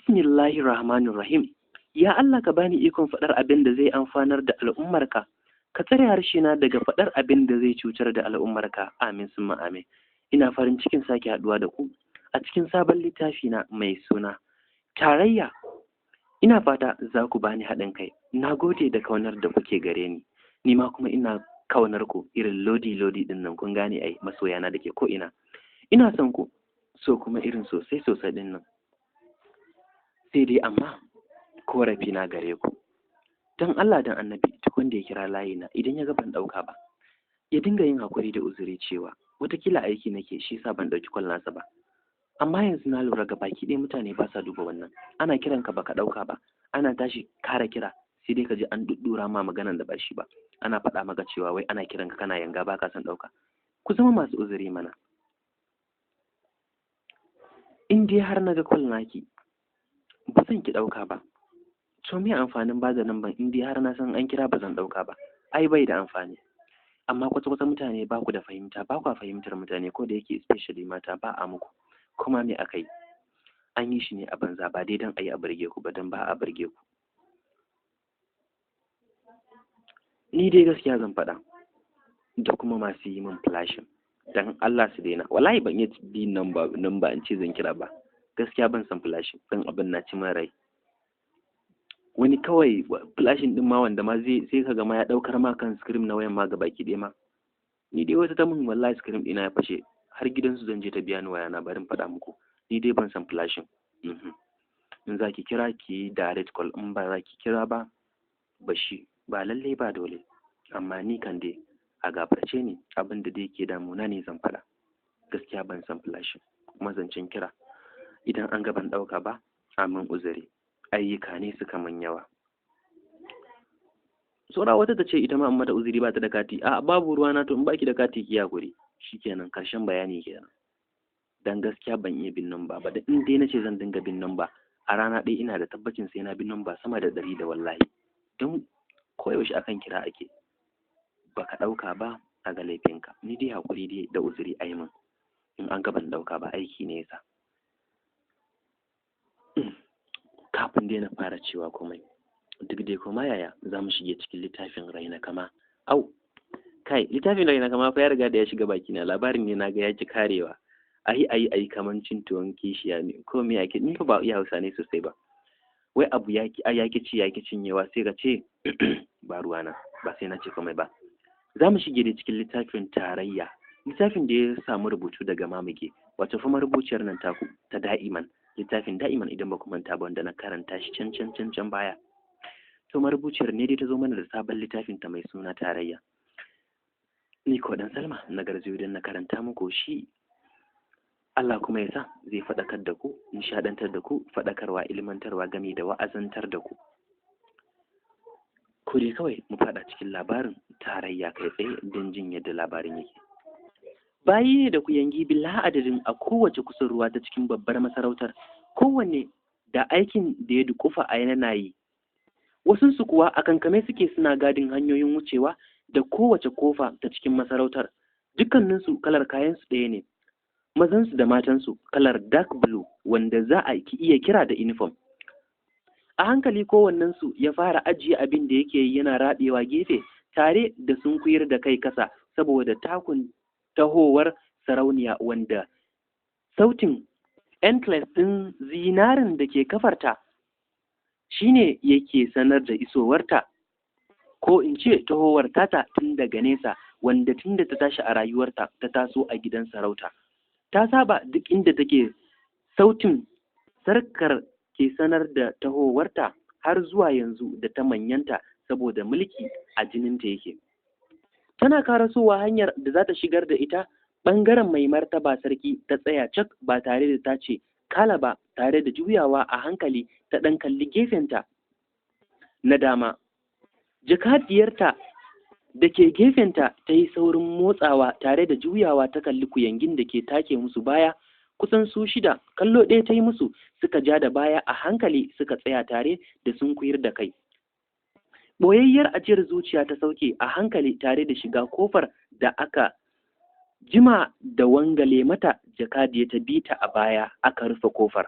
Bismillahir Rahmanir Rahim. Ya Allah ka bani ikon faɗar abin da zai amfanar da al'ummarka. Ka tsare harshena daga faɗar abin da zai cutar da al'ummarka. Amin summa amin. Ina farin cikin sake haɗuwa da ku a cikin sabon littafi na mai suna Tarayya. Ina fata za ku bani haɗin kai. Na gode da kaunar da kuke gare ni. Ni ma kuma ina kaunar ku irin lodi ɗin nan, kun gane ai masoyana da ke ko ina. Ina son ku so kuma irin sosai ɗin nan. Sai dai amma korafi na gare ku, don Allah dan annabi duk wanda ya kira layina idan ya ga ban ɗauka ba ya dinga yin hakuri da uzuri cewa watakila aiki nake shi yasa ban ɗauki kwal nasa ba. Amma yanzu na lura ga baki ɗaya mutane ba sa duba wannan. Ana kiran ka baka ɗauka ba, ana tashi kara kira sai dai ka ji an ɗuɗɗura ma maganan da ba shi ba. Ana faɗa maka cewa wai ana kiran ka kana yanga ba ka san ɗauka. Ku zama masu uzuri mana. In dai har na ga kwal naki ba zan ki ɗauka ba, to me amfanin ba da nan ban in dai har na san an kira ba zan ɗauka ba, ai bai da amfani. Amma kwata-kwata mutane ba ku da fahimta, ba ku fahimtar mutane, ko da yake especially mata ba a muku. Kuma me aka yi, an yi shi ne a banza, ba dai don a yi a burge ku ba, don ba a burge ku. Ni dai gaskiya zan faɗa da kuma masu yi min flashin, don Allah su daina. Wallahi ban iya bi nan ba in ce zan kira ba. Gaskiya ban san flashin, don abin na ci min rai. Wani kawai flashin din ma wanda ma sai ka gama ya daukar ma kan screen na wayan ma ga baki ɗaya ma. Ni dai wata ta mun wallahi screen ɗina ya fashe, har gidansu zan je ta biya ni waya na, barin faɗa muku. Ni dai ban san flashin. In za ki kira ki yi direct call, in ba za ki kira ba bashi, ba lallai ba dole. Amma ni kan dai a gafarce ni, abin da dai ke damuna ne zan faɗa. Gaskiya ban san flashin, kuma zancen kira idan an ga ban ɗauka ba amin uzuri, ayyuka ne suka min yawa. Saura wata ta ce ita ma amma da uzuri ba ta da kati. A babu ruwa na, to in baki da kati ki hakuri, shikenan karshen bayani kenan. Dan gaskiya ban iya bin namba ba, da in dai nace zan dinga bin namba a rana ɗaya ina da tabbacin sai na bin namba sama da 100 da wallahi. Don koyaushe akan kira ake, baka ɗauka ba a ga laifinka. Ni dai hakuri dai da uzuri ai min, in an ga ban ɗauka ba aiki ne yasa. Kafin dai na fara cewa komai, duk dai kuma yaya za mu shige cikin littafin Raina Kama. Kai, littafin Raina Kama fa ya riga da ya shiga bakina. Labarin ne na ga ya ki karewa. Ayi kaman cin tuwon kishiya ne, ko me yake, ni fa ba iya Hausa ne sosai ba. Wai abu yaki cinyewa sai ka ce ba ruwana, ba sai na ce komai ba. Za mu shige da cikin littafin Tarayya, littafin da ya samu rubutu daga Mamage, wato fa marubuciyar nan taku ta Da'iman. Littafin Da'iman idan ba ku manta ba, wanda na karanta shi can baya. To marubuciyar ne dai ta zo mana da sabon littafin ta mai suna Tarayya. Ni ko dan Salma na garzayo don na karanta muku shi. Allah kuma ya sa zai faɗakar da ku, nishaɗantar da ku, faɗakarwa, ilmantarwa, game da wa'azantar da ku. Ko dai kawai mu faɗa cikin labarin Tarayya kai tsaye don jin yadda labarin yake. Bayi ne da kuyangi bila adadin a kowace kusurwa ta cikin babbar masarautar, kowanne da aikin da ya dukufa a yana yi. Wasunsu kuwa a kankame suke suna gadin hanyoyin wucewa da kowace kofa ta cikin masarautar. Dukkaninsu kalar kayansu ɗaya ne, mazansu da matansu kalar dark blue, wanda za a iya kira da uniform. A hankali kowannensu ya fara ajiye abin da yake yi, yana raɗewa gefe tare da sunkuyar da kai kasa saboda takun tahowar sarauniya, wanda sautin enclaves ɗin zinarin da ke kafarta shine yake sanar da isowarta, ko in ce tahowar tata tun daga nesa, wanda tun da ta tashi a rayuwarta ta taso a gidan sarauta. Ta saba duk inda take sautin sarkar ke sanar da tahowarta, har zuwa yanzu da ta manyanta saboda mulki a jininta yake. Tana karasowa hanyar da za ta shigar da ita ɓangaren mai martaba sarki, ta tsaya cak ba tare da ta ce kala ba, tare da juyawa a hankali ta ɗan kalli gefenta na dama. Jakadiyarta da ke gefenta ta yi saurin motsawa tare da juyawa ta kalli kuyangin da ke take musu baya, kusan su 6. Kallo ɗaya ta yi musu, suka ja da baya a hankali, suka tsaya tare da sunkuyar da kai. Ɓoyayyar ajiyar zuciya ta sauke a hankali tare da shiga kofar da aka jima da wangale mata. Jakadiya ta bi ta a baya, aka rufe kofar.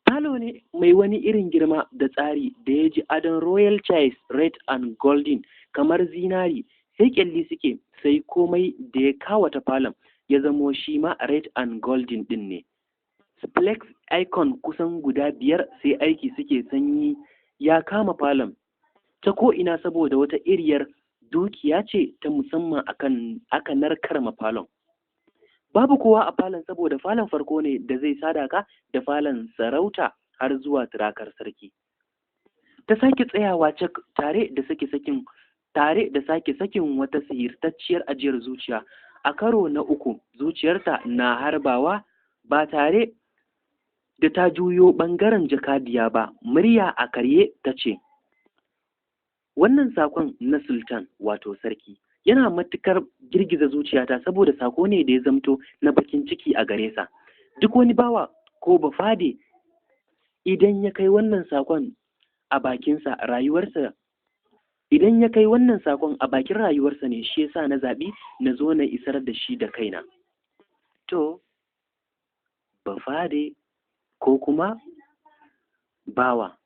Falo ne mai wani irin girma da tsari da ya ji adon royal chase red and golden kamar zinari, sai kyalli suke, sai komai da ya kawata falon ya zamo shi ma red and golden din ne. Flex icon kusan guda 5 sai aiki suke, sanyi ya kama falon ta ko'ina saboda wata iriyar dukiya ce ta musamman aka narkar ma falon. Babu kowa a falon saboda falon farko ne da zai sadaka da falon sarauta har zuwa turakar sarki. Ta sake tsayawa cak tare da sake sakin wata sihirtacciyar ajiyar zuciya. A karo na uku zuciyarta na harbawa ba tare da ta juyo ɓangaren jakadiya ba. Murya a karye ta ce, wannan sakon na sultan wato sarki yana matukar girgiza zuciyata saboda sako ne da ya zamto na bakin ciki a gare sa. Duk wani bawa ko bafade idan ya kai wannan sakon a bakinsa rayuwarsa idan ya kai wannan sakon a bakin rayuwarsa ne, shi yasa na zaɓi na zo na isar da shi da kaina. To bafade ko kuma bawa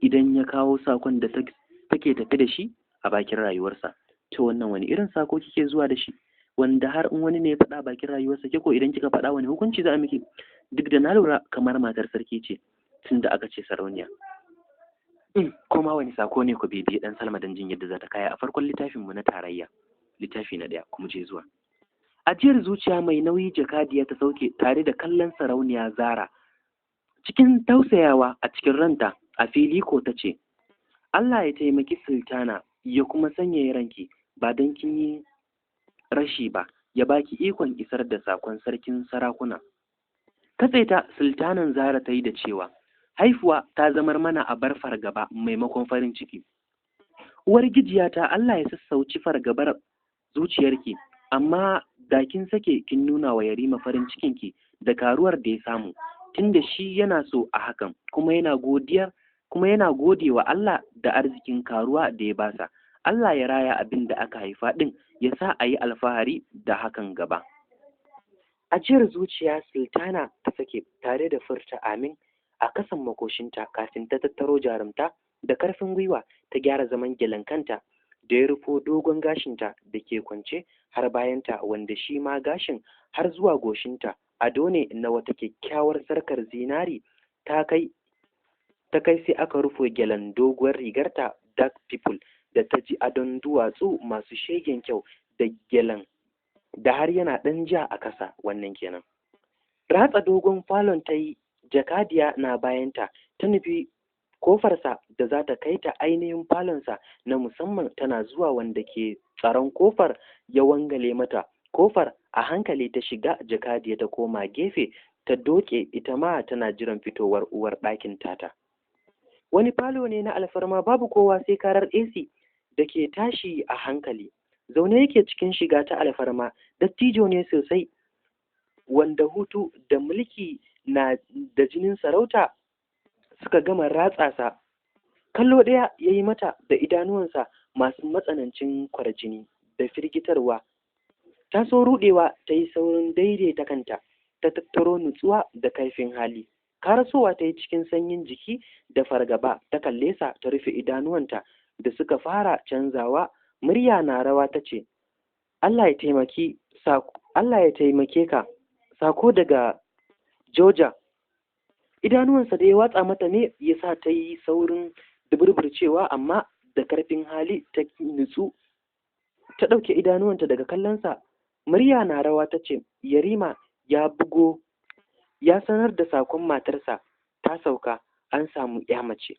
idan ya kawo sakon da take tafi da shi a bakin rayuwarsa, to wannan wani irin sako kike zuwa da shi wanda har in wani ne ya faɗa bakin rayuwarsa, ke ko idan kika faɗa wani hukunci za a miki? Duk da na lura kamar matar sarki ce tunda aka ce sarauniya. Kuma wani sako ne ku bibiyi dan Salma don jin yadda za ta kaya a farkon littafin mu na tarayya, littafi na 1, kuma je zuwa. Ajiyar zuciya mai nauyi jakadiya ta sauke tare da kallon sarauniya Zara cikin tausayawa a cikin ranta. A fili ko ta ce, Allah ya taimaki sultana ya kuma sanya ranki, ba don kin yi rashi ba, ya baki ikon isar da sakon sarkin sarakuna. Katsaita sultanan Zara ta yi da cewa, haifuwa ta zamar mana a bar fargaba maimakon farin ciki. Uwar gijiyata, Allah ya sassauci fargabar zuciyarki, amma da kin sake kin nuna wa Yarima farin cikinki da karuwar da ya samu, tunda shi yana so a hakan, kuma yana gode wa Allah da arzikin karuwa da ya basa. Allah ya raya abin da aka haifa ɗin, ya sa a yi alfahari da hakan gaba. Ajiyar zuciya sultana ta sake tare da furta amin a kasan makoshinta kafin ta tattaro jarumta da karfin gwiwa ta gyara zaman gyalen kanta da ya rufo dogon gashinta da ke kwance har bayanta, wanda shi ma gashin har zuwa goshinta ado ne na wata kyakkyawar sarkar zinari ta kai sai aka rufe gyalen doguwar rigarta dark people da ta ji adon duwatsu masu shegen kyau da gyalen da har yana ɗan ja a kasa. Wannan kenan. Ratsa dogon falon ta yi, jakadiya na bayanta, ta nufi kofarsa da za ta kai ta ainihin falonsa na musamman. Tana zuwa, wanda ke tsaron kofar ya wangale mata kofar a hankali ta shiga. Jakadiya ta koma gefe ta doke, ita ma tana jiran fitowar uwar ɗakin tata. Wani falo ne na alfarma, babu kowa sai karar AC da ke tashi a hankali. Zaune yake cikin shiga ta alfarma, dattijo ne sosai wanda hutu da mulki na da jinin sarauta suka gama ratsa sa. Kallo ɗaya ya yi mata da idanuwansa masu matsanancin kwarjini da firgitarwa. Ta so ruɗewa, ta yi saurin daidaita kanta, ta tattaro nutsuwa da kaifin hali. Karasowa ta yi cikin sanyin jiki da fargaba, ta kalle sa, ta rufe idanuwanta da suka fara canzawa. Murya na rawa ta ce, Allah ya taimake ka, sako daga Georgia. Idanuwansa da ya watsa mata ne ya sa ta yi saurin duburburcewa, amma da karfin hali ta nutsu, ta ɗauke idanuwanta daga kallonsa. Murya na rawa ta ce, Yarima ya bugo ya sanar da sakon matarsa ta sauka, an samu ya mace.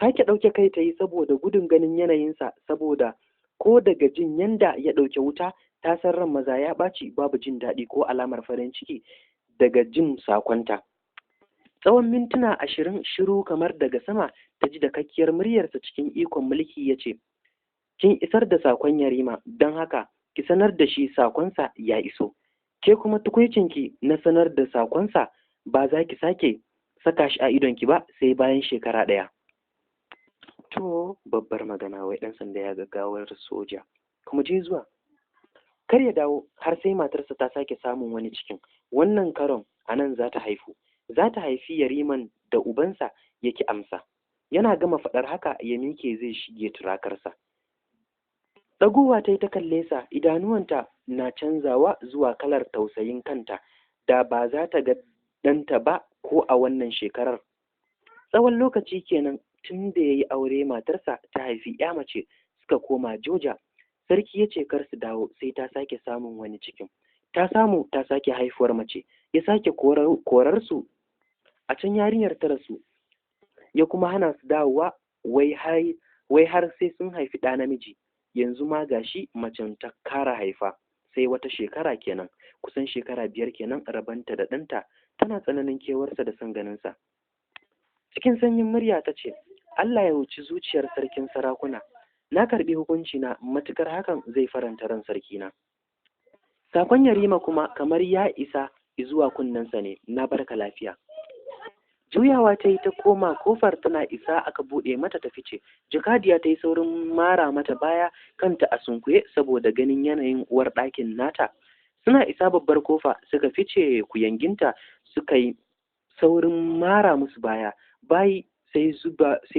Sake ɗauke kai ta yi saboda gudun ganin yanayinsa, saboda ko daga jin yanda ya ɗauke wuta ta san ran maza ya ɓaci, babu jin daɗi ko alamar farin ciki daga jin sakonta. Tsawon mintuna 20 shiru kamar daga sama, ta ji dakakkiyar muryarsa cikin ikon mulki ya ce, kin isar da sakon Yarima, don haka ki sanar da shi sakonsa ya iso. Ke kuma tukuicinki na sanar da sakonsa ba za ki sake saka shi a idonki ba sai bayan shekara 1. To babbar magana, wai ɗan sanda ya gaggawar soja. Kuma je zuwa, kar ya dawo har sai matarsa ta sake samun wani cikin. Wannan karon a nan za ta haifu. za ta haifi Yariman da ubansa yake amsa. Yana gama faɗar haka ya mike zai shige turakarsa. Ɗagowa ta yi ta kalle sa, idanuwanta na canzawa zuwa kalar tausayin kanta da ba za ta ga ɗanta ba ko a wannan shekarar. Tsawon lokaci kenan tun da ya yi aure matarsa ta haifi ya mace suka koma Joja. Sarki ya ce kar su dawo sai ta sake samun wani cikin. Ta samu ta sake haifuwar mace, ya sake korar su. A can yarinyar ta rasu, ya kuma hana su dawowa wai har sai sun haifi ɗa namiji. Yanzu ma gashi macen ta kara haifa, sai wata shekara kenan, kusan shekara 5 kenan rabanta da ɗanta. Tana tsananin kewarsa da son ganinsa. Cikin sanyin murya ta ce, Allah ya wuci zuciyar sarkin sarakuna, na karɓi hukunci na, matukar hakan zai faranta ran sarkina. Sakon Yarima kuma kamar ya isa zuwa kunnensa ne, na barka lafiya. Juyawa ta yi ta koma kofar, tana isa aka buɗe mata ta fice. Jakadiya ta yi saurin mara mata baya, kanta a sunkuye saboda ganin yanayin uwar ɗakin nata. Suna isa babbar kofa suka fice, kuyanginta suka yi saurin mara musu baya. Bayi sai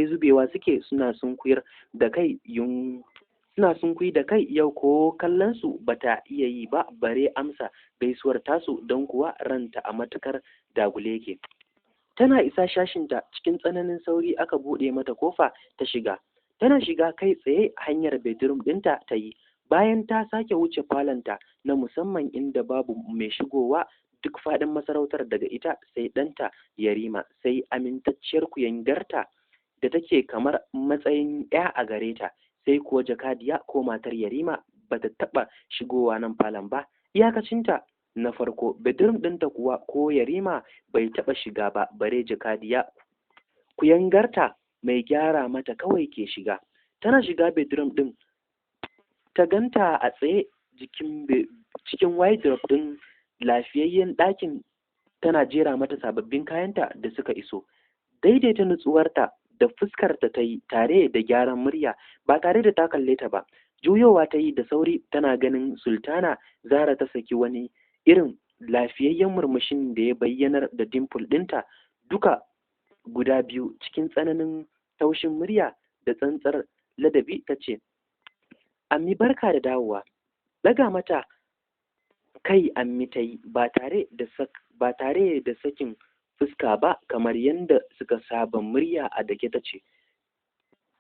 zubewa suke suna sunkuyar da kai suna sunkuyi da kai. Yau ko kallon su bata iya yi ba bare amsa gaisuwar tasu, don kuwa ranta a matukar dagule yake. Tana isa shashinta cikin tsananin sauri aka buɗe mata kofa ta shiga. Tana shiga kai tsaye hanyar bedroom ɗinta ta yi, bayan ta sake wuce falonta na musamman inda babu mai shigowa duk faɗin masarautar, daga ita sai ɗanta Yarima sai amintacciyar kuyangarta da take kamar matsayin ya a gare ta, sai kuwa jakadiya ko matar Yarima bata taɓa shigowa nan falon ba. Iyakacinta na farko bedroom ɗinta kuwa ko Yarima bai taɓa shiga ba, bare jakadiya. Kuyangarta mai gyara mata kawai ke shiga. Tana shiga bedroom ɗin ta ganta a tsaye cikin wardrobe ɗin lafiyayyen ɗakin, tana jera mata sababbin kayanta da suka iso. Daidaita nutsuwarta da fuskarta ta yi tare da gyaran murya ba tare da ta kalle ta ba. Juyowa ta yi da sauri, tana ganin Sultana Zara ta saki wani irin lafiyayyen murmushin da ya bayyanar da dimple ɗinta duka guda biyu. Cikin tsananin taushin murya da tsantsar ladabi ta ce, Ammi barka da dawowa. Daga mata kai Ammi ta yi ba tare da sakin fuska ba, kamar yadda suka saba. Murya a dake ta ce,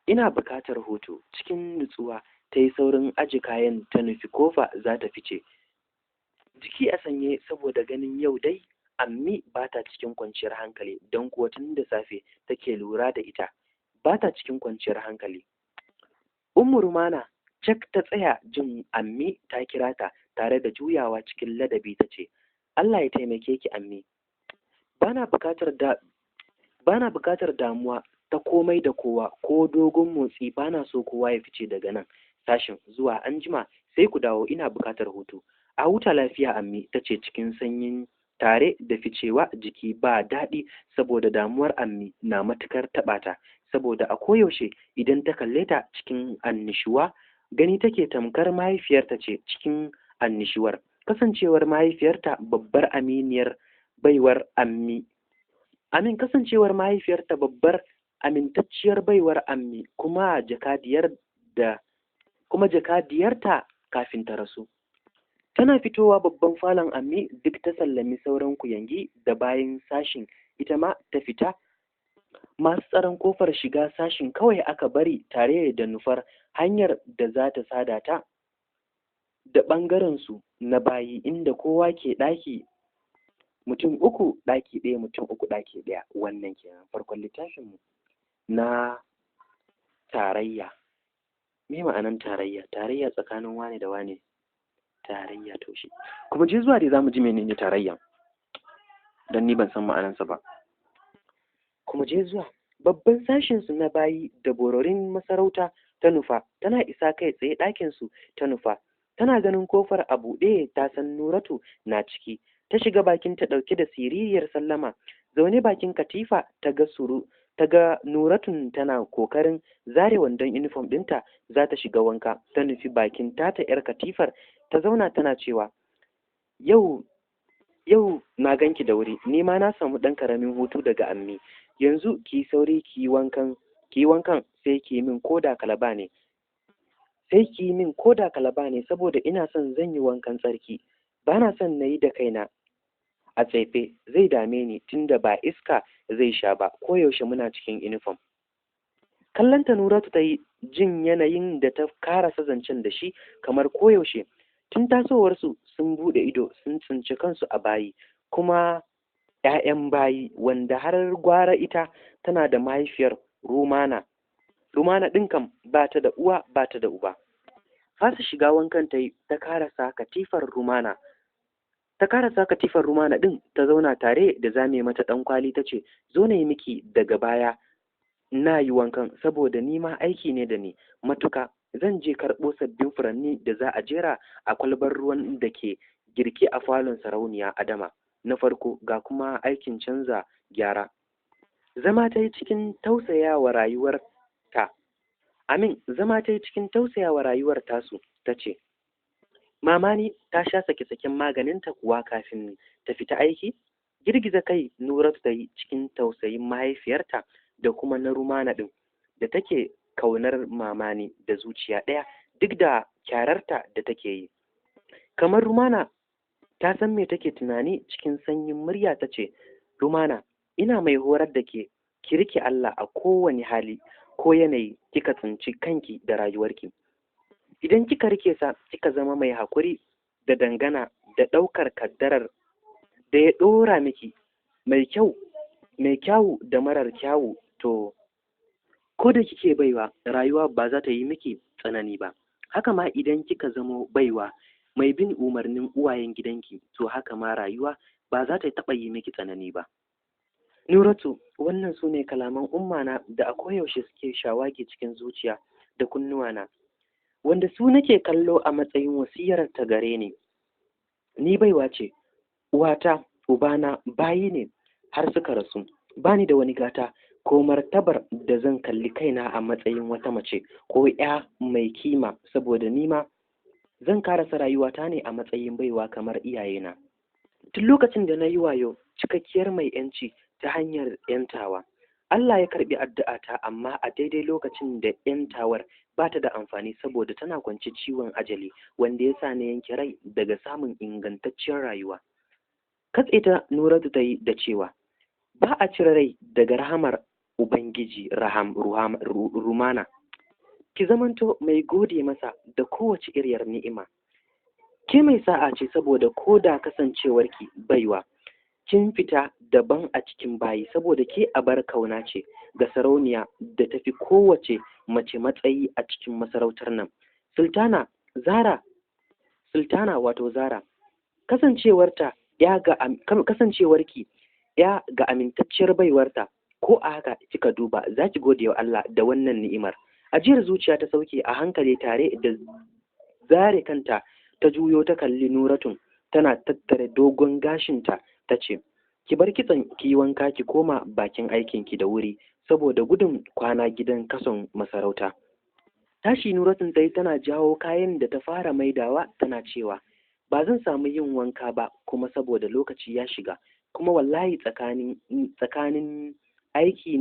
ina bukatar hutu. Cikin nutsuwa ta yi saurin aji kayan ta nufi kofa za ta fice, jiki a sanye saboda ganin yau dai Ammi ba ta cikin kwanciyar hankali, don kuwa tun da safe take lura da ita ba ta cikin kwanciyar hankali. Ummu Rumana cak ta tsaya jin Ammi ta kira ta, tare da juyawa cikin ladabi ta ce, Allah ya taimake ki Ammi, bana bukatar damuwa ta komai da kowa ko dogon motsi. Bana so kowa ya fice daga nan sashin zuwa anjima sai ku dawo, ina bukatar hutu. A huta lafiya Ammi, ta ce cikin sanyin, tare da ficewa. Jiki ba daɗi saboda damuwar Ammi na matukar taɓa ta, saboda a koyaushe idan ta kalle ta cikin annishuwa gani take tamkar mahaifiyarta ce cikin annishuwar. Kasancewar mahaifiyarta babbar aminiyar baiwar Ammi, kasancewar mahaifiyarta babbar amintacciyar baiwar Ammi, kuma jakadiyarta kafin ta rasu. Tana fitowa babban falon Ammi duk ta sallami sauran kuyangi da bayan sashin, ita ma ta fita. Masu tsaron kofar shiga sashin kawai aka bari, tare da nufar hanyar da za ta sada ta da ɓangaren su na bayi, inda kowa ke ɗaki mutum 3 ɗaki ɗaya, mutum 3 ɗaki ɗaya. Wannan kenan farkon littafinmu na tarayya. Me ma'anan tarayya? Tarayya tsakanin wane da wane, tarayya taushe. Kuma je zuwa dai zamu ji menene tarayya, dan ni ban san ma'anansa ba. Kuma je zuwa babban sashin su na bayi da bororin masarauta ta nufa. Tana isa kai tsaye ɗakin su ta nufa. Tana ganin kofar a buɗe, ta san Nuratu na ciki. Ta shiga bakin ta ɗauke da siririyar sallama. Zaune bakin katifa ta ga Nuratun tana kokarin zare wandon uniform ɗinta za ta shiga wanka. Ta nufi bakin tata yar katifar ta zauna tana cewa, yau Yau na ganki da wuri, ni ma na samu ɗan karamin hutu daga ammi. Yanzu ki sauri ki yi wankan sai ki yi min koda kalaba ne. Sai ki yi min koda kalaba ne saboda ina son zan yi wankan tsarki. Ba na son na yi da kaina a tsaife, zai dame ni tunda ba iska zai sha ba koyaushe muna cikin uniform. Kallon ta Nuratu ta yi, jin yanayin da ta karasa zancen da shi kamar koyaushe. Tun tasowarsu sun buɗe ido sun tsinci kansu a bayi, kuma 'ya'yan bayi, wanda har gwara ita tana da mahaifiyar Rumana. Rumana ɗin kam ba ta da uwa ba ta da uba. Fasa shiga wankan ta yi, ta karasa katifar Rumana ɗin ta zauna tare da zame mata ɗan kwali ta ce, zo na yi miki daga baya na yi wankan saboda ni ma aiki ne da ni matuka. Zan je karɓo sabbin furanni da za a jera a kwalbar ruwan da ke girke a falon sarauniya Adama na farko, ga kuma aikin canza gyara. Zama ta yi cikin tausayawa rayuwar tasu ta ce, mamani ta sha sake-saken maganinta kuwa kafin ta fita aiki? Girgiza kai Nuratu ta yi cikin tausayin mahaifiyarta da kuma na Rumana ɗin da take kaunar mamani da zuciya ɗaya duk da kyararta da take yi. Kamar Rumana ta san me take tunani, cikin sanyin murya ta ce, Rumana, ina mai horar da ke, ki rike Allah a kowane hali ko yanayi kika tsinci kanki da rayuwarki. Idan kika rike sa kika zama mai hakuri da dangana da ɗaukar kaddarar da ya ɗora miki, mai kyawu da marar kyawu, to ko da kike baiwa, rayuwa ba za ta yi miki tsanani ba. Haka ma idan kika zamo baiwa mai bin umarnin uwayen gidanki, to haka ma rayuwa ba za ta taɓa yi miki tsanani ba. Nuratu, wannan su ne kalaman ummana da a koyaushe suke shawagi cikin zuciya da kunnuwana, wanda su nake kallo a matsayin wasiyar ta gare ni. Ni baiwa ce, uwata, ubana bayi ne har suka rasu. Bani da wani gata ko martabar da zan kalli kaina a matsayin wata mace ko ya mai kima, saboda nima zan karasa rayuwata ne a matsayin baiwa kamar iyayena. Tun lokacin da na yi wayo, cikakkiyar mai yanci ta hanyar yantawa, Allah ya karbi addu'ata, amma a daidai lokacin da yantawar ba ta da amfani saboda tana kwance ciwon ajali wanda ya sa na yanke rai daga samun ingantacciyar rayuwa. Katse ta Nuratu ta yi da cewa, ba a cire rai daga rahamar Ubangiji. Rumana, ki zamanto mai gode masa da kowace iriyar ni'ima. Ke mai sa'a ce saboda ko da kasancewarki baiwa, kin fita daban a cikin bayi, saboda ke abar kauna ce ga sarauniya da tafi kowace mace matsayi a cikin masarautar nan. Sultana wato Zara, kasancewarki ya ga amintacciyar baiwarta, ko a haka kika duba za ki gode wa Allah da wannan ni'imar. Ajiyar zuciya ta sauke a hankali tare da zare kanta, ta juyo ta kalli Nuratun tana tattare dogon gashinta ta ce, ki bar kitson ki yi wanka ki koma bakin aikinki da wuri saboda gudun kwana gidan kason masarauta. Tashi Nuratun sai tana jawo kayan da ta fara maidawa tana cewa, ba zan samu yin wanka ba kuma saboda lokaci ya shiga, kuma wallahi tsananin aiki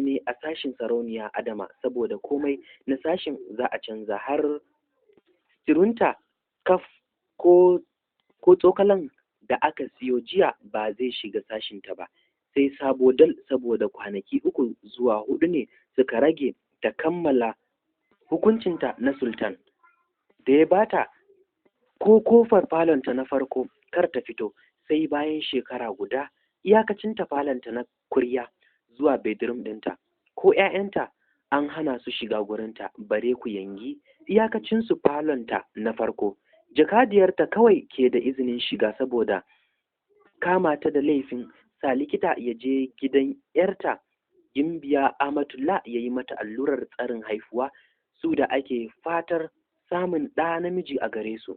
ne a sashin sarauniya Adama, saboda komai na sashin za a canza, har sirunta kaf ko tsokalan da aka siyo jiya ba zai shiga sashinta ba, sai sabo dal, saboda kwanaki 3 zuwa 4 ne suka rage ta kammala hukuncinta na sultan da ya bata ko kofar falonta na farko kar ta fito sai bayan shekara guda. Iyakacinta falonta na kurya zuwa bedroom ɗinta, ko 'ya'yanta an hana su shiga gurinta, bare ku yangi iyakacinsu falonta na farko. Jakadiyarta kawai ke da izinin shiga saboda kama ta da laifin sa likita ya je gidan 'yarta Gimbiya Amatullah ya yi mata allurar tsarin haifuwa, su da ake fatar samun ɗa namiji a gare su.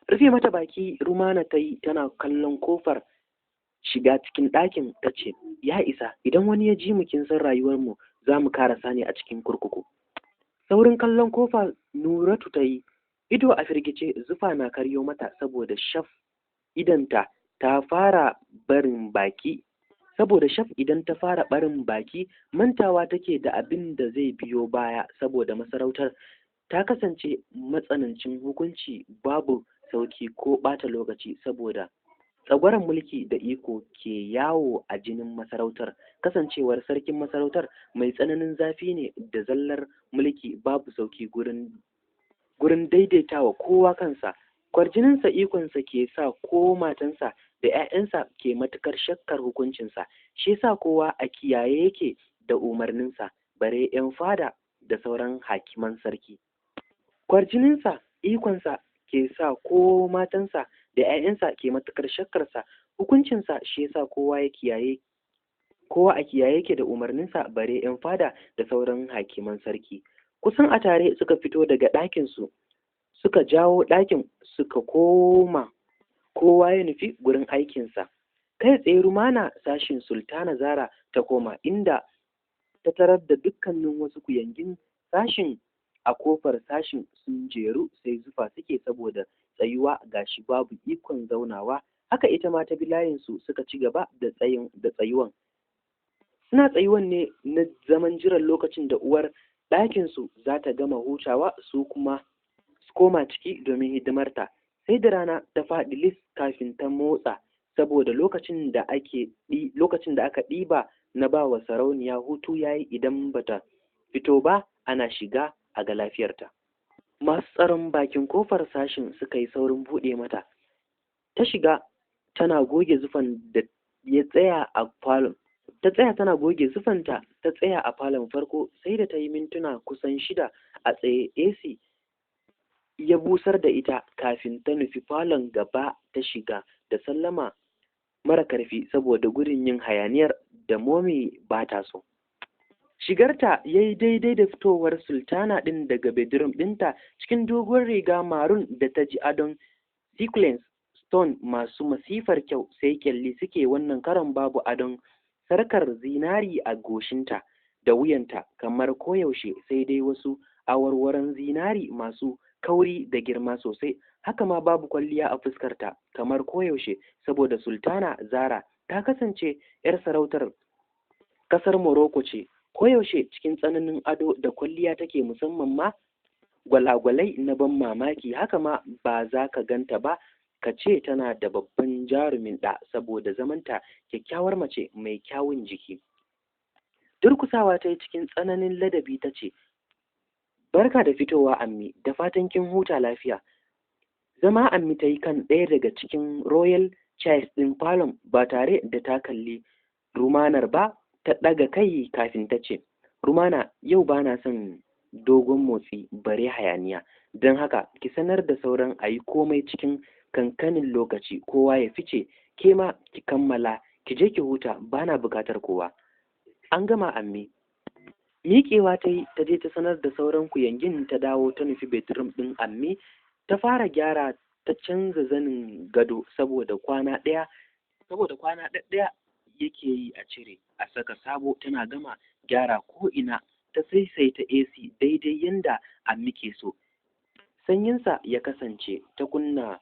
Rufe mata baki Rumana ta yi tana kallon kofar shiga cikin ɗakin ta ce, ya isa, idan wani ya ji mu kin san rayuwarmu za mu karasa ne a cikin kurkuku. Saurin kallon kofa Nuratu ta yi ido a firgice, zufa na karyo mata saboda idanta ta fara barin baki saboda idan ta fara barin baki, mantawa take da abin da zai biyo baya, saboda masarautar ta kasance matsanancin hukunci, babu sauki ko ɓata lokaci, saboda tsagwaron mulki da iko ke yawo a jinin masarautar. Kasancewar sarkin masarautar mai tsananin zafi ne da zallar mulki, babu sauki gurin daidaitawa kowa kansa. Kwarjininsa, ikonsa ke sa ko matansa da 'ya'yansa ke matukar shakkar hukuncinsa, shi yasa kowa a kiyaye yake da umarninsa, bare 'yan fada da sauran hakiman sarki. Kwarjininsa, ikonsa ke sa ko matansa da 'ya'yansa ke matukar shakkarsa, hukuncinsa, shi yasa kowa a kiyaye yake da umarninsa, bare 'yan fada da sauran hakiman sarki. Kusan a tare suka fito daga ɗakinsu, suka jawo ɗakin, suka koma, kowa ya nufi gurin aikinsa. Kai tsaye Rumana sashin Sultana Zara ta koma, inda ta tarar da dukkanin wasu kuyangin sashin a kofar sashin sun jeru sai zufa suke saboda tsayuwa, gashi babu ikon zaunawa. Haka ita ma ta bi layinsu suka ci gaba da tsayuwan. Suna tsayuwan ne na zaman jiran lokacin da uwar ɗakinsu za ta gama hutawa, su kuma su koma ciki domin hidimarta. Sai da rana ta faɗi lis kafin ta motsa, saboda lokacin da aka ɗiba na ba wa sarauniya hutu yayi. Idan bata fito ba ana shiga a ga lafiyarta. Masu tsaron bakin kofar sashin suka yi saurin buɗe mata. Ta shiga tana goge zufan da ya tsaya a falon. Tana goge zufanta, ta tsaya a falon farko, sai da ta yi mintuna kusan 6 a tsaye. AC ya busar da ita kafin ta nufi falon gaba. Ta shiga da sallama mara karfi saboda gudun yin hayaniyar da momi ba ta so. Shigarta ya yi daidai da fitowar sultana ɗin daga bedroom ɗinta, cikin doguwar riga marun da ta ji adon sequence stone masu masifar kyau, sai kyalli suke. Wannan karon babu adon sarkar zinari a goshinta da wuyanta kamar koyaushe, sai dai wasu awarwaron zinari masu kauri da girma sosai. Haka ma babu kwalliya a fuskarta kamar koyaushe, saboda Sultana Zara ta kasance 'yar sarautar ƙasar Morocco ce. Koyaushe cikin tsananin ado da kwalliya take, musamman ma gwalagwalai na ban mamaki. Haka ma ba za ka ganta ba ka ce tana da babban jarumin ɗa, saboda zamanta kyakkyawar mace mai kyawun jiki. Durkusawa ta yi cikin tsananin ladabi ta ce, barka da fitowa ammi, da fatan kin huta lafiya. Zama ammi ta yi kan ɗaya daga cikin royal chairs ɗin falon ba tare da ta kalli Rumanar ba. Ta ɗaga kai kafin ta ce, Rumana, yau ba na son dogon motsi bare hayaniya, don haka ki sanar da sauran a yi komai cikin kankanin lokaci, kowa ya fice, ke ma ki kammala ki je ki huta, ba na bukatar kowa. An gama ammi. Miƙewa ta yi ta je ta sanar da sauran kuyangin, ta dawo ta nufi bedroom ɗin ammi, ta fara gyara, ta canza zanin gado saboda kwana ɗaya yake yi a cire a saka sabo. Tana gama gyara ko ina, ta saisaita AC daidai yanda ammi ke so. Sanyinsa ya kasance. Ta kunna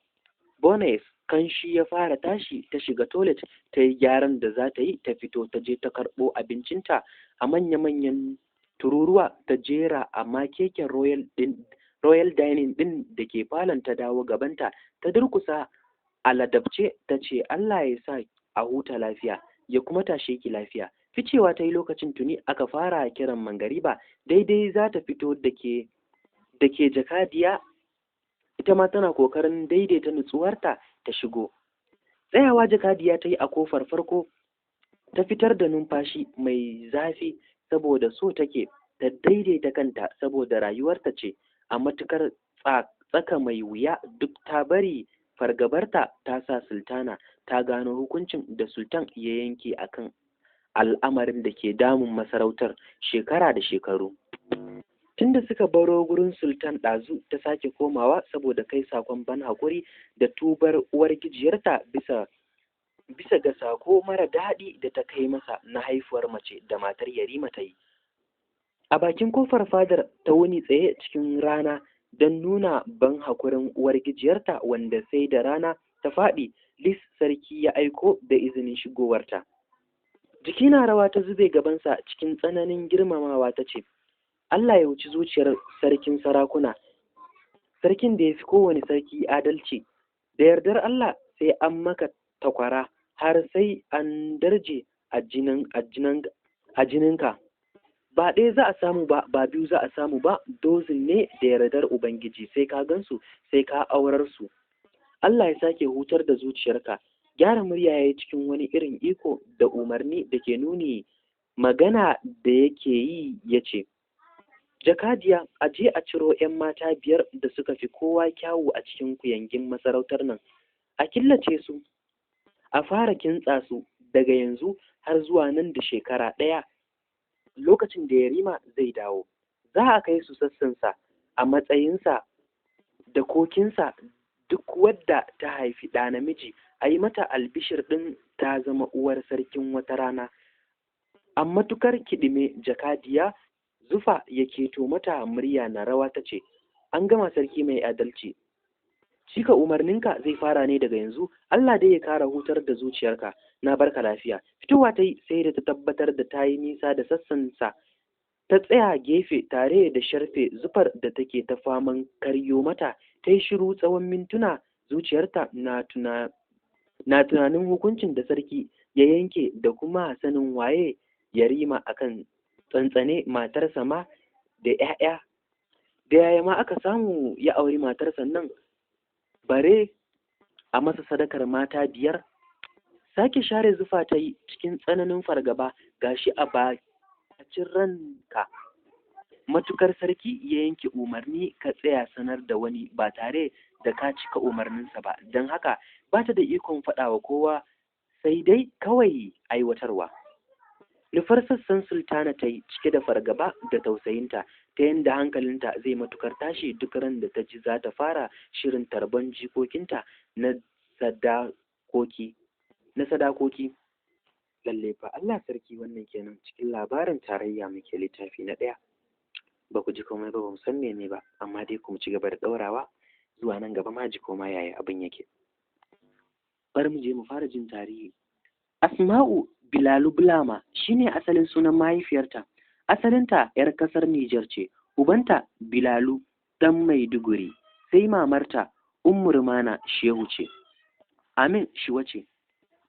bonus, kanshi ya fara tashi. Ta shiga toilet ta yi gyaran da za ta yi, ta fito ta je ta karɓo abincinta a manya-manyan tururuwa, ta jera a makeken royal dining din da ke falon. Ta dawo gabanta, ta durkusa a ladabce ta ce, Allah ya sa a huta lafiya ya kuma tashe ki lafiya. Ficewa ta yi lokacin tuni aka fara kiran mangariba. Daidai za ta fito da ke jakadiya ita ma tana kokarin daidaita nutsuwarta ta shigo. Tsayawa jakadiya ta yi a kofar farko, ta fitar da numfashi mai zafi saboda so take ta daidaita kanta, saboda rayuwarta ce a matukar tsaka mai wuya. Duk ta bari fargabarta ta sa Sultana ta gano hukuncin da Sultan ya yanke akan al'amarin da ke damun masarautar shekara da shekaru. Tunda suka baro gurin Sultan ɗazu, ta sake komawa saboda kai sakon ban haƙuri da tubar uwar gijiyarta bisa ga sako mara daɗi da ta kai masa na haifuwar mace da matar Yarima ta yi. A bakin kofar fadar ta wuni tsaye cikin rana don nuna ban hakurin uwargijiyarta, wanda sai da rana ta faɗi lis sarki ya aiko da izinin shigowarta. Jiki na rawa ta zube gabansa cikin tsananin girmamawa ta ce, Allah ya wuci zuciyar sarkin sarakuna, sarkin da ya fi kowane sarki adalci, da yardar Allah sai an maka takwara har sai an darje a jininka. Ba ɗaya za a samu ba, ba biyu za a samu ba, dozin ne da yardar Ubangiji, sai ka gansu, sai ka aurar su. Allah ya sake hutar da zuciyarka. Gyara murya ya yi cikin wani irin iko da umarni da ke nuni magana da yake yi ya ce, Jakadiya, a je a ciro 'yan mata 5 da suka fi kowa kyawu a cikin kuyangin masarautar nan, a killace su, a fara kintsa su daga yanzu har zuwa nan da shekara 1, lokacin da Yarima zai dawo. Za a kai su sassansa a matsayinsa da kokinsa. Duk wadda ta haifi ɗa namiji a yi mata albishir ɗin ta zama uwar sarkin wata rana. A matukar kiɗime jakadiya zufa ya keto mata, murya na rawa ta ce, an gama sarki mai adalci, cika umarninka zai fara ne daga yanzu. Allah dai ya kara hutar da zuciyarka, na barka lafiya. Fitowa ta yi sai da ta tabbatar da ta yi nisa da sassansa, ta tsaya gefe tare da sharfe zufar da take ta faman karyo mata. Ta yi shiru tsawon mintuna, zuciyarta na tunanin hukuncin da sarki ya yanke da kuma sanin waye Yarima akan tsantsane matarsa ma da 'ya'ya. Da yaya ma aka samu ya auri matarsa nan, bare a masa sadakar mata 5? Sake share zufa ta yi cikin tsananin fargaba. Gashi a bacin ranka, matukar sarki ya yanke umarni, ka tsaya sanar da wani ba tare da ka cika umarninsa ba, don haka ba ta da ikon faɗa wa kowa, sai dai kawai aiwatarwa. Nufar sassan sultana ta yi cike da fargaba da tausayinta, ta yadda hankalinta zai matukar tashi duk ran da ta ji za ta fara shirin tarban jikokinta na sadakoki. Lalle fa Allah sarki, wannan kenan cikin labarin tarayya muke littafi na 1. Ba ku ji komai ba, ba mu san mene ba, amma dai ku ci gaba da ɗaurawa zuwa nan gaba ma ji koma yaya abin yake. Bari mu je mu fara jin tarihi. Asma'u Bilalu Bulama shine asalin sunan mahaifiyarta. Asalinta 'yar kasar Nijar ce, ubanta Bilalu dan Maiduguri, sai mamarta Ummu Rumana Shehu ce. Amin Shiwa ce.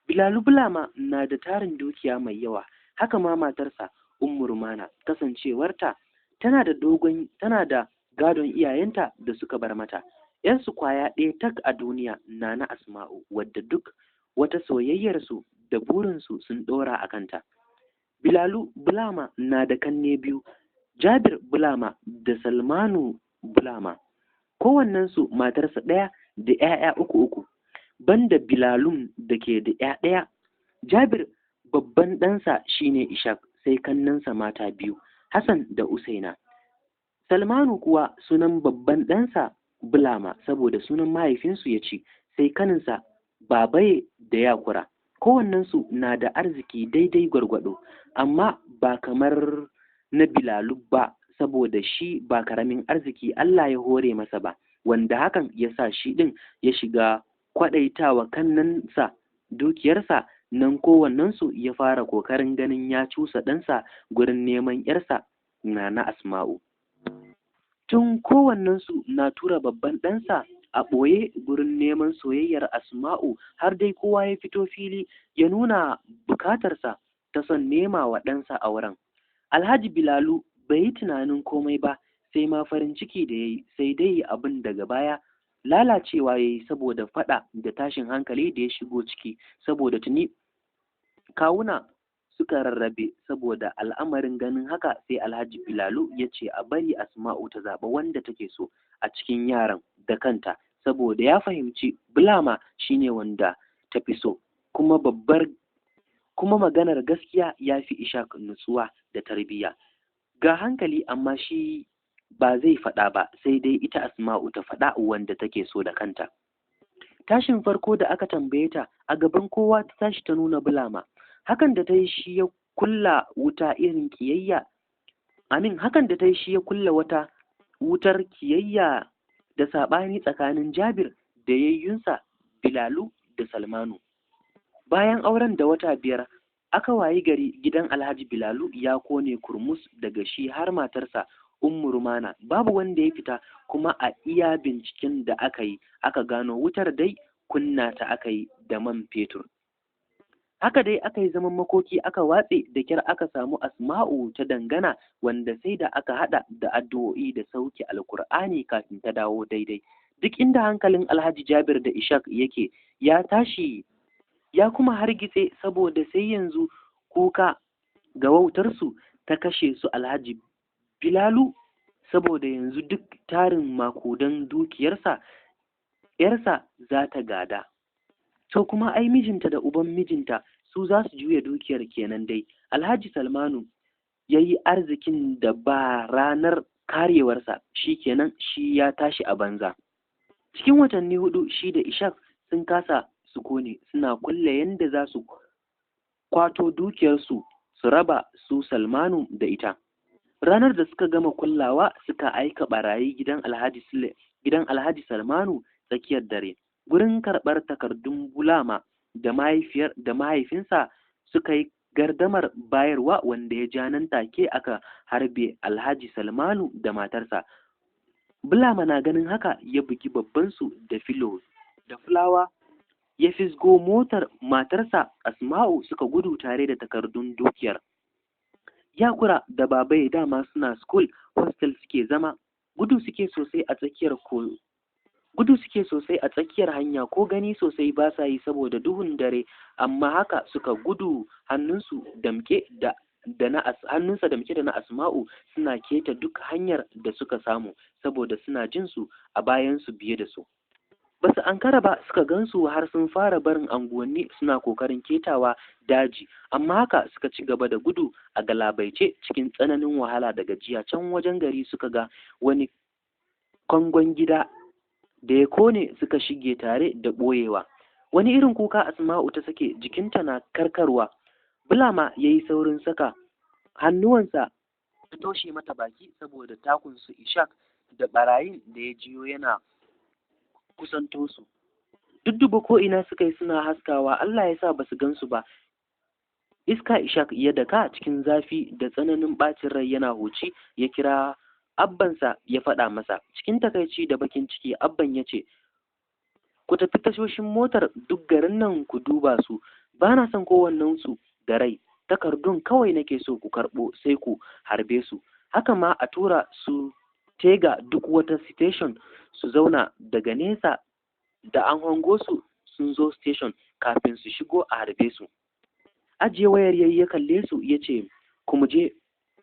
Bilalu Bulama na da tarin dukiya mai yawa, haka ma matarsa Ummu Rumana, kasancewarta tana da gadon iyayenta da suka bar mata. Yansu kwaya ɗaya tak a duniya, Nana Asma'u, wadda duk wata soyayyarsu da burinsu sun ɗora a kanta. Bilalu Bulama na da kanne 2, Jabir Bulama da Salmanu Bulama, kowannensu matarsa ɗaya da 'ya'ya 3. Banda Bilalun da ke da 'ya ɗaya, Jabir babban ɗansa shine Ishaq, sai kannansa mata 2, Hassan da Usaina. Salmanu kuwa sunan babban ɗansa Bulama saboda sunan mahaifinsu ya ci, sai kaninsa Babaye da Yakura. Kowannensu na da arziki daidai gwargwado, amma ba kamar na Bilalu ba, saboda shi ba karamin arziki Allah ya hore masa ba, wanda hakan ya sa shi ɗin ya shiga kwaɗaitawa kannansa dukiyarsa. Nan kowannensu ya fara kokarin ganin ya cusa ɗansa gurin neman 'yarsa Nana Asma'u. Tun kowannensu na tura babban ɗansa a ɓoye gurin neman soyayyar Asma'u, har dai kowa ya fito fili ya nuna bukatarsa ta son nema wa ɗansa auren. Alhaji Bilalu bai yi tunanin komai ba, sai ma farin ciki da ya yi, sai dai abin daga baya lalacewa ya yi saboda faɗa da tashin hankali da ya shigo ciki, saboda tuni kawuna suka rarrabe. Saboda al'amarin ganin haka, sai Alhaji Bilalu ya ce a bari Asma'u ta zaɓa wanda take so a cikin yaran da kanta, saboda ya fahimci Bulama shine wanda ta fi so, kuma maganar gaskiya ya fi Ishaq nutsuwa da tarbiyya ga hankali, amma shi ba zai faɗa ba, sai dai ita Asma'u ta faɗa wanda take so da kanta. Tashin farko da aka tambaye ta, a gaban kowa ta tashi ta nuna Bulama. Hakan da ta yi shi ya kulla wuta irin kiyayya. Hakan da ta yi shi ya kulla wata wutar kiyayya da saɓani tsakanin Jabir da yayyunsa Bilalu da Salmanu. Bayan auren da wata 5 aka wayi gari gidan Alhaji Bilalu ya kone kurmus daga shi har matarsa Ummu Rumana, babu wanda ya fita, kuma a iya binciken da aka yi aka gano wutar dai kunna ta aka yi da man fetur. Haka dai aka yi zaman makoki aka watse, da kyar aka samu Asma'u ta dangana, wanda sai da aka hada da addu'o'i da sauke alkur'ani kafin ta dawo daidai. Duk inda hankalin Alhaji Jabir da Ishaq yake ya tashi ya kuma hargitse, saboda sai yanzu kuka ga wautarsu ta kashe su Alhaji Bilalu, saboda yanzu duk tarin makudan dukiyarsa ‘yarsa za ta gada. To kuma ai mijinta da uban mijinta su za su juya dukiyar kenan dai. Alhaji Salmanu ya yi arzikin da ba ranar karewarsa, shi kenan shi ya tashi a banza. Cikin watanni 4 shi da Ishaq sun kasa su kone, suna kulle yadda za su kwato dukiyarsu su raba su Salmanu da ita. Ranar da suka gama kullawa suka aika barayi gidan Alhaji Salmanu tsakiyar dare, gurin karɓar takardun Bulama da mahaifinsa suka yi gardamar bayarwa, wanda ya ja nan take aka harbe Alhaji Salmanu da matarsa. Bulama na ganin haka ya bugi babbansu da fulawa, ya fisgo motar matarsa Asma'u suka gudu tare da takardun dukiyar. Yakura da Babaye dama suna school hostel suke zama, gudu suke sosai a tsakiyar hanya, ko gani sosai ba sa yi saboda duhun dare, amma haka suka gudu hannunsa damke da na Asma'u, suna keta duk hanyar da suka samu saboda suna jin su a bayan su biye da su. Basu ankara ba suka gansu har sun fara barin anguwanni suna kokarin ketawa daji, amma haka suka ci gaba da gudu a galabaice cikin tsananin wahala da gajiya. Can wajen gari suka ga wani kangon gida da ya kone, suka shige tare da ɓoyewa. Wani irin kuka Asma'u ta sake, jikinta na karkarwa. Bulama ya yi saurin saka hannuwansa ta toshe mata baki saboda takun su Ishaq da barayin da ya jiyo yana kusanto su. Dudduba ko ina suka yi suna haskawa, Allah ya sa ba su gansu ba. Iska Ishaq ya daka cikin zafi da tsananin bacin rai yana huci, ya kira abbansa ya faɗa masa. Cikin takaici da bakin ciki abban ya ce, ku tafi tashoshin motar duk garin nan ku duba su, ba na son kowannen su da rai, takardun kawai nake so ku karɓo sai ku harbe su. Haka ma a tura su tega duk wata station su zauna daga nesa, da an hango su sun zo station kafin su shigo a harbe su. Ajiye wayar yayi ya kalle su ya ce, ku mu je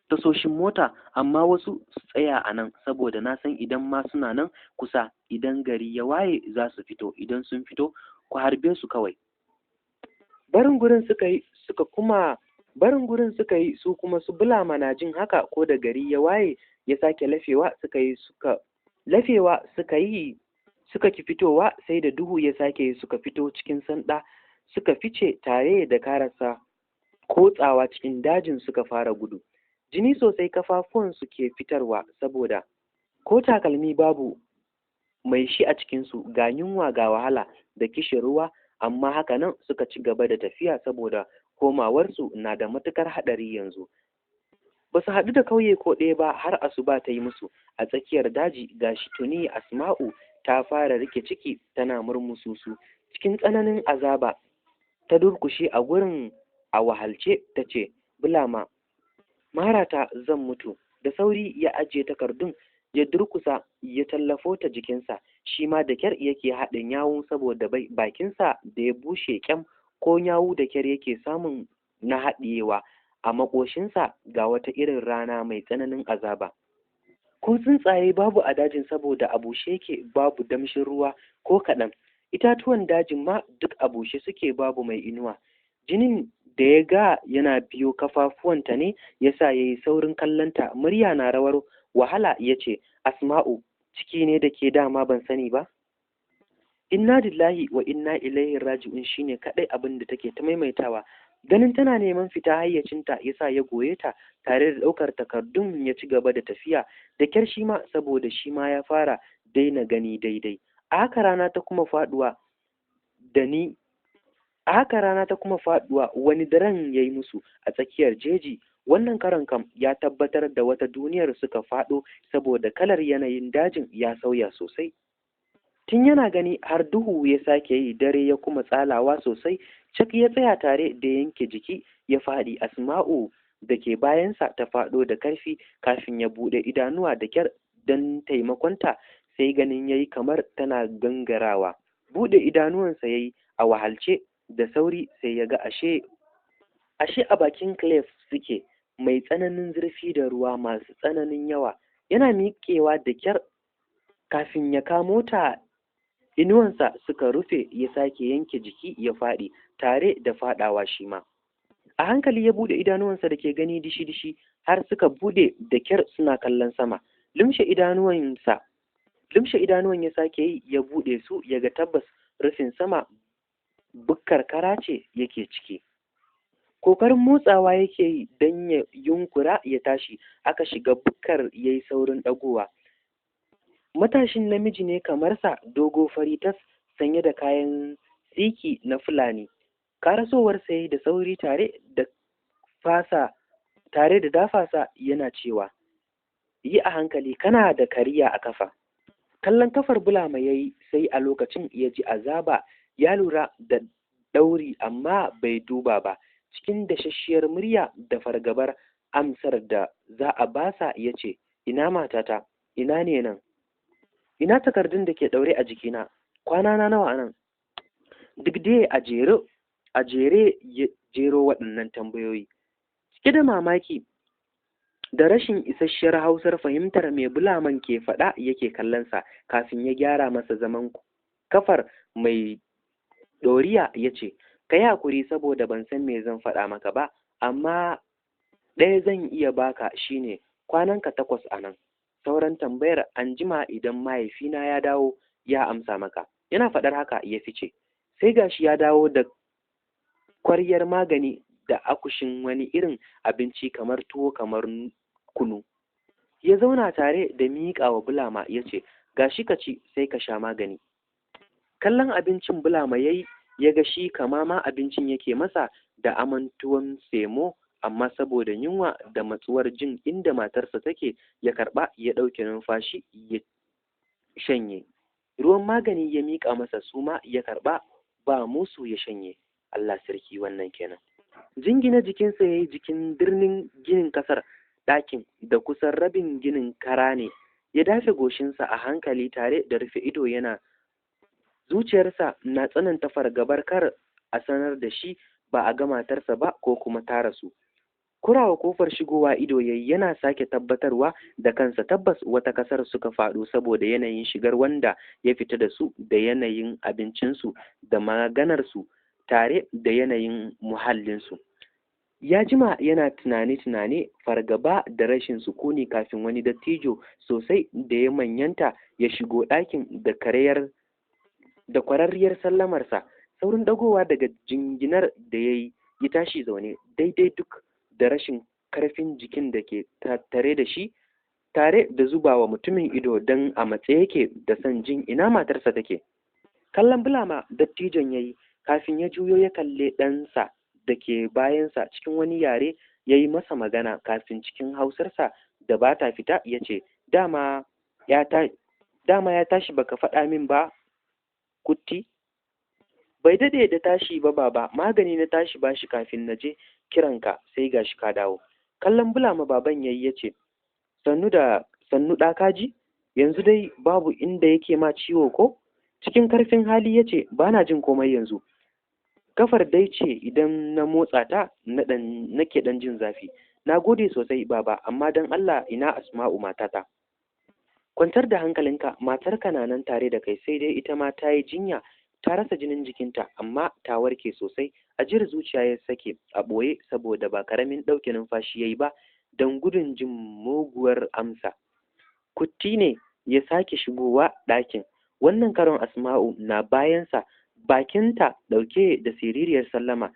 tasoshin mota, amma wasu su tsaya a nan saboda na san idan ma suna nan kusa, idan gari ya waye za su fito, idan sun fito ku harbe su kawai. Barin gurin suka yi su kuma su Bulama na jin haka, ko da gari ya waye ya sake lafewa suka ki fitowa, sai da duhu ya sake suka fito cikin sanda, suka fice tare da karasa kotsawa cikin dajin suka fara gudu. Jini sosai kafafuwan su ke fitarwa saboda ko takalmi babu mai shi a cikinsu, ga yunwa ga wahala da kishin ruwa, amma haka nan suka ci gaba da tafiya saboda komawarsu na da matukar haɗari yanzu. Ba su haɗu da kauye ko ɗaya ba har asuba ta yi musu a tsakiyar daji. Gashi tuni Asma'u ta fara rike ciki tana murmususu cikin tsananin azaba, ta durkushe a gurin a wahalce ta ce, Bulama, marata zan mutu. Da sauri ya ajiye takardun ya durkusa ya tallafo ta jikinsa, shi ma da kyar yake haɗin yawu saboda bakinsa da ya bushe kyam, ko yawu da kyar yake samun na haɗiyewa a makoshinsa. Ga wata irin rana mai tsananin azaba, ko tsuntsaye babu a dajin saboda a bushe yake, babu damshin ruwa ko kaɗan, itatuwan dajin ma duk a bushe suke, babu mai inuwa. Jinin da ya ga yana biyo kafafuwanta ne ya sa ya yi saurin kallonta, murya na rawar wahala ya ce, Asma'u, ciki ne da ke dama ban sani ba? Inna lillahi wa inna ilaihi raji'un shine kadai abin da take ta maimaitawa Ganin tana neman fita hayyacinta yasa ya goye ta tare da ɗaukar takardun ya ci gaba da tafiya da kyar shi ma saboda shi ma ya fara daina gani daidai. A haka rana ta kuma faɗuwa da ni a haka rana ta kuma faɗuwa wani daren ya yi musu a tsakiyar jeji. Wannan karon kam ya tabbatar da wata duniyar suka faɗo saboda kalar yanayin dajin ya sauya sosai. Tun yana gani har duhu ya sake yi, dare ya kuma tsalawa sosai. Cak ya tsaya tare da yanke jiki ya faɗi. Asma'u da ke bayansa ta faɗo da ƙarfi kafin ya buɗe idanuwa da kyar don taimakonta, sai ganin yayi kamar tana gangarawa. Buɗe idanuwansa yayi a wahalce da sauri sai ya ga ashe a bakin cliff suke, mai tsananin zurfi da ruwa masu tsananin yawa. Yana miƙewa da kyar kafin ya kamo ta, inuwansa suka rufe, ya sake yanke jiki ya faɗi tare da faɗawa shi ma. A hankali ya buɗe idanuwansa da ke gani dishi-dishi har suka buɗe da kyar suna kallon sama. Lumshe idanuwan ya sake yi, ya buɗe su ya ga tabbas rufin sama bukkar kara ce yake ciki. Kokarin motsawa yake yi don ya yunkura ya tashi. Aka shiga bukkar ya yi saurin ɗagowa. Matashin namiji ne kamar sa, dogo fari tas, sanye da kayan siki na Fulani. Karasowarsa ya yi da sauri tare da dafasa yana cewa, yi a hankali, kana da kariya a kafa. Kallon kafar Bulama ya yi, sai a lokacin ya ji azaba. Ya lura da ɗauri amma bai duba ba. Cikin dashashshiyar murya da fargabar amsar da za a basa ya ce, ina matata, ina ne nan? Ina takardun da ke ɗaure a jikina? Kwana na nawa nan? Duk dai a jere ya jero waɗannan tambayoyi. Cike da mamaki da rashin isasshiyar hausar fahimtar mai Bulaman ke faɗa yake kallonsa kafin ya gyara masa zaman kafar mai ɗoriya ya ce, ka yi hakuri saboda ban san me zan faɗa maka ba, amma ɗaya zan iya baka shine kwananka 8 a nan. Sauran tambayar an jima idan mahaifina ya dawo ya amsa maka. Yana faɗar haka ya fice. Sai gashi ya dawo da kwaryar magani da akushin wani irin abinci kamar tuwo kamar kunu. Ya zauna tare da miƙa wa Bulama ya ce, gashi ka ci sai ka sha magani. Kallon abincin Bulama ya yi, ya ga shi kama ma abincin yake masa da amantuwan semo, amma saboda yunwa da matsuwar jin inda matarsa take, ya karɓa ya ɗauke numfashi ya shanye. Ruwan magani ya miƙa masa suma ya karɓa ba musu ya shanye. Allah sarki, wannan kenan. Jingina jikinsa ya yi jikin birnin ginin ƙasar ɗakin da kusan rabin ginin kara ne. Ya dafe goshinsa a hankali tare da rufe ido, yana zuciyarsa na tsananta fargabar kar a sanar da shi ba a ga matarsa ba ko kuma ta rasu. Kurawa kofar shigowa ido yayi, yana sake tabbatarwa da kansa tabbas wata kasar suka faɗo saboda yanayin shigar wanda ya fita da su, da yanayin abincinsu, da maganarsu, tare da yanayin muhallinsu. Ya jima yana tunane-tunane, fargaba da rashin sukuni kafin wani dattijo sosai da ya manyanta ya shigo ɗakin da kwararriyar sallamarsa. Saurin dagowa daga jinginar da ya yi, ya tashi zaune daidai duk da rashin karfin jikin da ke tattare da shi, tare da zubawa mutumin ido don a matse yake da son jin ina matarsa take. Kallon Bulama dattijon ya yi kafin ya juyo ya kalle ɗansa da ke bayansa. Cikin wani yare ya yi masa magana kafin cikin hausarsa da ba ta fita ya ce, dama ya tashi baka faɗa min ba kutti? Bai dade da tashi ba baba, magani na tashi bashi kafin na je kiranka sai gashi ka dawo. Kallon Bulama baban yayi ya ce, sannu ɗa kaji? Yanzu dai babu inda yake ma ciwo ko? Cikin karfin hali ya ce, ba na jin komai yanzu. Kafar dai ce idan na motsa ta nake ɗan jin zafi. Na gode sosai baba, amma don Allah ina Asma'u matata? Kwantar da hankalinka, matarka na nan tare da kai, sai dai ita ma ta yi jinya, ta rasa jinin jikinta amma ta warke sosai. Ajiyar zuciya ya sake a ɓoye saboda ba karamin ɗauke numfashi ya yi ba don gudun jin muguwar amsa. Kutti ne ya sake shigowa ɗakin. Wannan karon Asma'u na bayansa, bakinta ɗauke da siririyar sallama.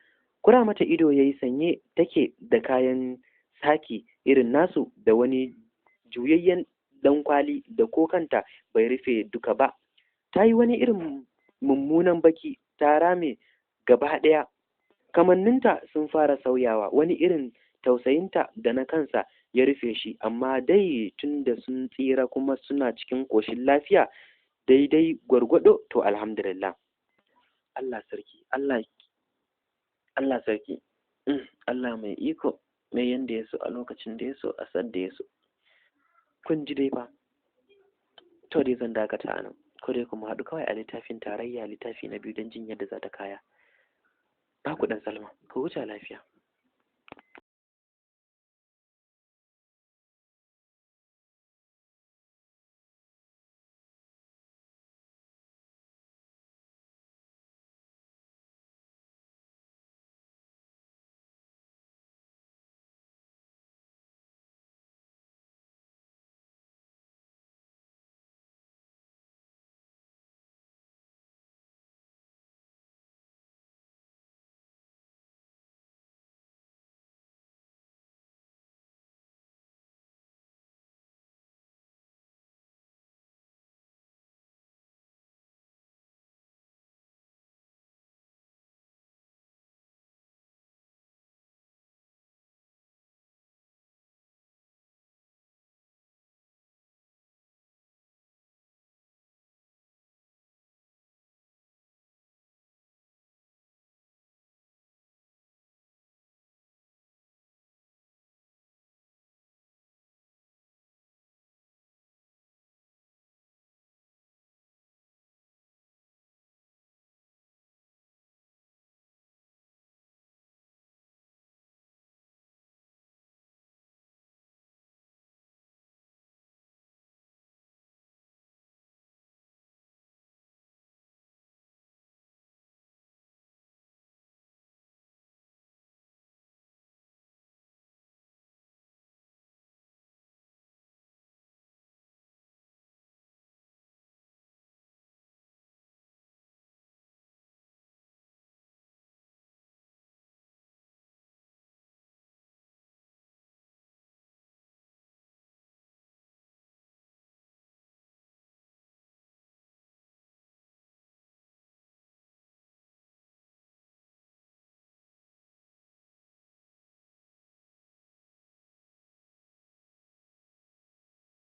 kura mata ido yayi, sanye take da kayan saki irin nasu da wani juyayyen dan kwali da ko kanta bai rufe duka ba. Ta yi wani irin mummunan baki, ta rame gaba ɗaya, kamanninta sun fara sauyawa, wani irin tausayinta da na kansa ya rufe shi. Amma dai tun da sun tsira kuma suna cikin ƙoshin lafiya daidai gwargwado, to alhamdulillah. Allah sarki, Allah sarki, Allah mai iko, mai yanda ya so, a lokacin da ya so, a sad da ya so. Kun ji dai fa. To dai zan dakata a nan, ko dai kuma haɗu kawai a littafin tarayya, littafi na biyu, don jin yadda za ta kaya. Ba ku ɗan Salma, ku huta lafiya.